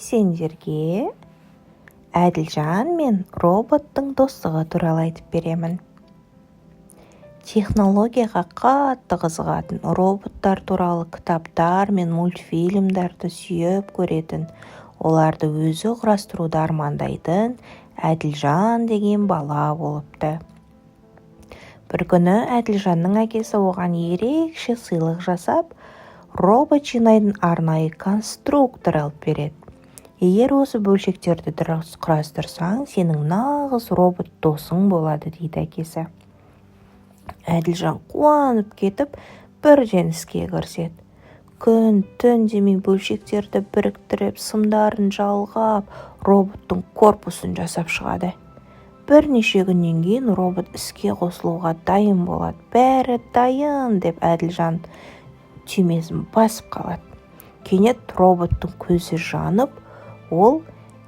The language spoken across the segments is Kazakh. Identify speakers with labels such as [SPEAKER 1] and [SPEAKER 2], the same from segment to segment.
[SPEAKER 1] сендерге Әділжан мен роботтың достығы туралы айтып беремін. Технологияға қатты қызығатын, роботтар туралы кітаптар мен мультфильмдарды сүйіп көретін, оларды өзі құрастыруды армандайтын Әділжан деген бала болыпты. Бір күні Әділжанның әкесі оған ерекше сыйлық жасап, робот жинайтын арнайы конструктор алып береді. Егер осы бөлшектерді дұрыс құрастырсаң, сенің нағыз робот досың болады, дейді әкесі. Әділжан қуанып кетіп, бірден іске кіріседі. Күн-түн демей бөлшектерді біріктіріп, сымдарын жалғап, роботтың корпусын жасап шығады. Бірнеше күннен кейін робот іске қосылуға дайын болады. Бәрі дайын деп Әділжан түймесін басып қалады. Кенет роботтың көзі жанып, ол: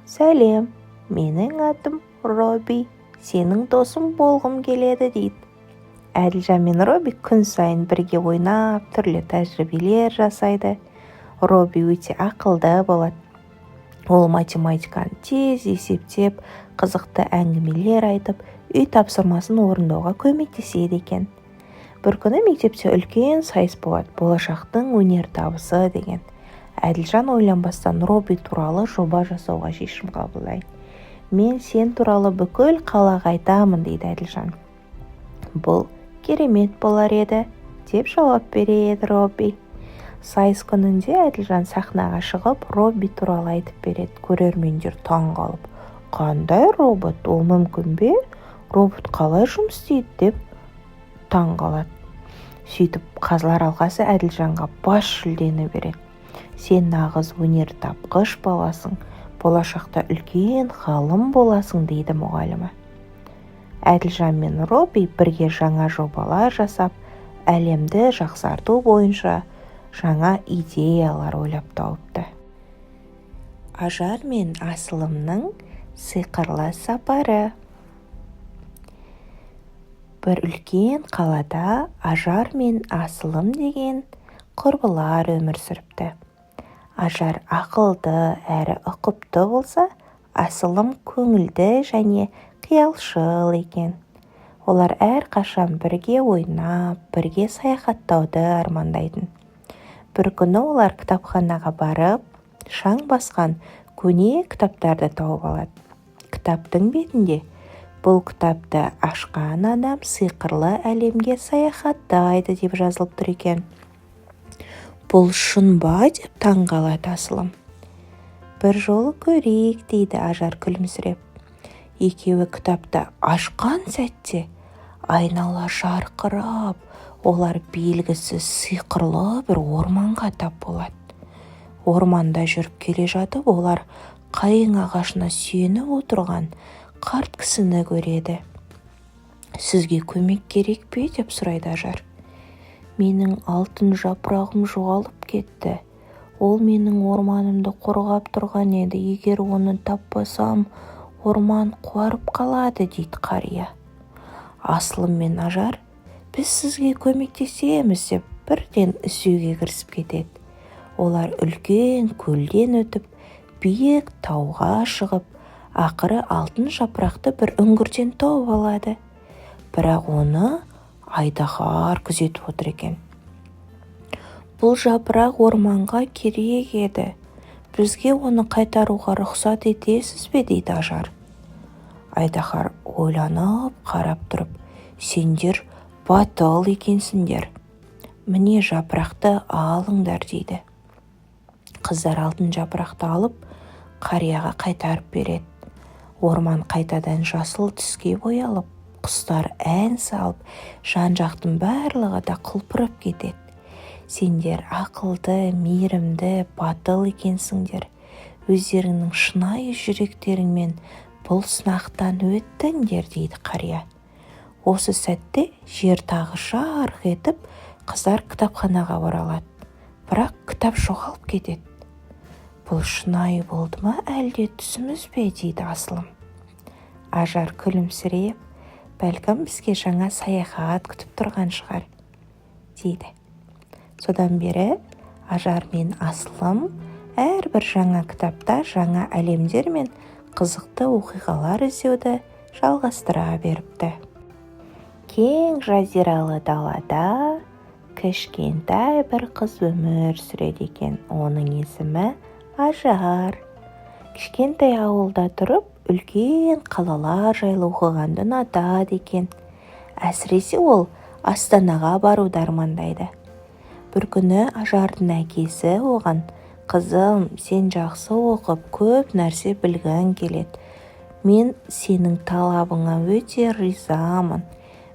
[SPEAKER 1] «Сәлем, менің атым Робби, сенің досың болғым келеді», дейді. Әділжан мен Робби күн сайын бірге ойнап, түрлі тәжірибелер жасайды. Робби өте ақылды болады. Ол математиканы тез есептеп, қызықты әңгімелер айтып, үй тапсырмасын орындауға көмектеседі екен. Бір күні мектепте үлкен сайыс болады, болашақтың өнертабысы деген. Әділжан ойланбастан Робби туралы жоба жасауға шешім қабылдайды. «Мен сен туралы бүкіл қалаға айтамын», дейді Әділжан. «Бұл керемет болар еді», деп жауап береді Робби. Сайыс күнінде Әділжан сахнаға шығып, Робби туралы айтып береді. Көрермендер таң қалып: «Қандай робот? Ол мүмкін бе? Робот қалай жұмыс істейді?» деп таң қалады. Сөйтіп, қазылар алқасы Әділжанға бас жүлдені береді. «Сен нағыз өнертапқыш баласың, болашақта үлкен ғалым боласың», дейді мұғалімі. Әділжан мен Робби бірге жаңа жобалар жасап, әлемді жақсарту бойынша жаңа идеялар ойлап тауыпты. Ажар мен Асылымның сиқырлы сапары. Бір үлкен қалада Ажар мен Асылым деген құрбылар өмір сүріпті. Ажар ақылды әрі ұқыпты болса, Асылым көңілді және қиялшыл екен. Олар әрқашан бірге ойнап, бірге саяхаттауды армандайтын. Бір күні олар кітапханаға барып, шаң басқан көне кітаптарды тауып алады. Кітаптың бетінде: «Бұл кітапты ашқан адам сиқырлы әлемге саяхаттайды», деп жазылып тұр екен. «Бұл шын ба?» деп таң қалады Асылым. «Бір жолы көрейік», дейді Ажар күлімсіреп. Екеуі кітапты ашқан сәтте айнала жарқырап, олар белгісіз сиқырлы бір орманға тап болады. Орманда жүріп келе жатып, олар қайың ағашына сүйеніп отырған қарт кісіні көреді. «Сізге көмек керек пе?» деп сұрайды Ажар. «Менің алтын жапырағым жоғалып кетті. Ол менің орманымды қорғап тұрған еді. Егер оны таппасам, орман қуарып қалады», дейді қария. Асылым мен Ажар: «Біз сізге көмектесеміз», деп бірден іздеуге кірісіп кетеді. Олар үлкен көлден өтіп, биік тауға шығып, ақыры алтын жапырақты бір үңгірден тауып алады. Бірақ оны айдаһар күзетіп отыр екен. «Бұл жапырақ орманға керек еді. Бізге оны қайтаруға рұқсат етесіз бе?» дейді Ажар. Айдаһар ойланып қарап тұрып: «Сендер батыл екенсіңдер. Міне жапырақты алыңдар», дейді. Қыздар алтын жапырақты алып, қарияға қайтарып береді. Орман қайтадан жасыл түске боялып, құстар ән салып, жан-жақтың барлығы да құлпырып кетеді. «Сендер ақылды, мейірімді, батыл екенсіңдер. Өздеріңнің шынайы жүректеріңмен бұл сынақтан өттіңдер», дейді қария. Осы сәтте жер тағы жарқ етіп, қыздар кітапханаға оралады. Бірақ кітап жоғалып кетеді. «Бұл шынайы болды ма, әлде түсіміз бе?» дейді Асылым. Ажар күлімсіреп: «Бәлкім бізге жаңа саяхат күтіп тұрған шығар», дейді. Содан бері Ажар мен Асылым әрбір жаңа кітапта жаңа әлемдер мен қызықты оқиғалар іздеуді жалғастыра беріпті. Кең жазиралы далада кішкентай бір қыз өмір сүреді екен. Оның есімі Ажар. Кішкентай ауылда тұрып, үлкен қалалар жайлы оқығанды ұнатады екен. Әсіресе ол Астанаға баруды армандайды. Бір күні Ажардың әкесі оған: «Қызым, сен жақсы оқып, көп нәрсе білгің келеді. Мен сенің талабыңа өте ризамын.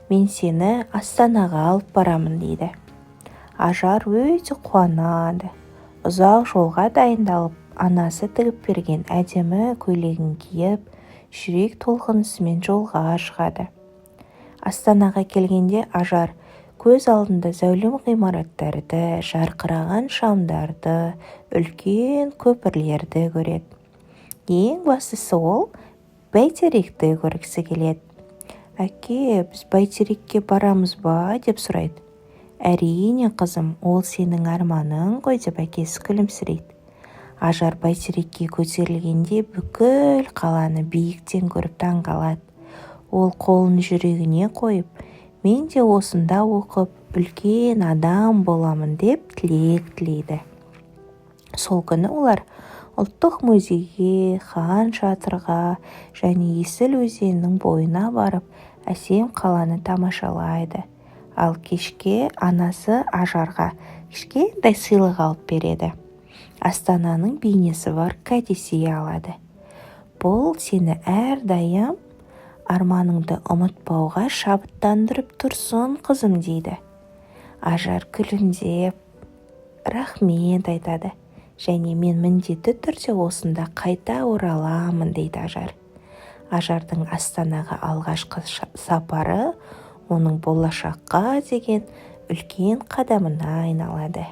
[SPEAKER 1] Мен сені Астанаға алып барамын», дейді. Ажар өте қуанады. Ұзақ жолға дайындалып, анасы тігіп берген әдемі көйлегін киіп, жүрек толқынысымен жолға шығады. Астанаға келгенде Ажар көз алдында зәулім ғимараттарды, жарқыраған шамдарды, үлкен көпірлерді көреді. Ең бастысы ол бәйтеректі көргісі келеді. «Әке, біз бәйтерекке барамыз ба?» деп сұрайды. «Әрине, қызым, ол сенің арманың ғой», деп әкесі күлімсірейді. Ажар бәйтерекке көтерілгенде бүкіл қаланы биіктен көріп таңғалады. Ол қолын жүрегіне қойып, «Мен де осында оқып, үлкен адам боламын», деп тілек тілейді. Сол күні олар ұлттық музейге, хан шатырға және Есіл өзенінің бойына барып, әсем қаланы тамашалайды. Ал кешке анасы Ажарға кішкентай сыйлық алып береді. Астананың бейнесі бар кәдесый алады. «Бұл сені әрдайым арманыңды ұмытпауға шабыттандырып тұрсын, қызым», дейді. Ажар күлімдеп рахмет айтады. «Және мен міндетті түрде осында қайта ораламын», дейді Ажар. Ажардың Астанаға алғашқы сапары оның болашаққа деген үлкен қадамына айналады.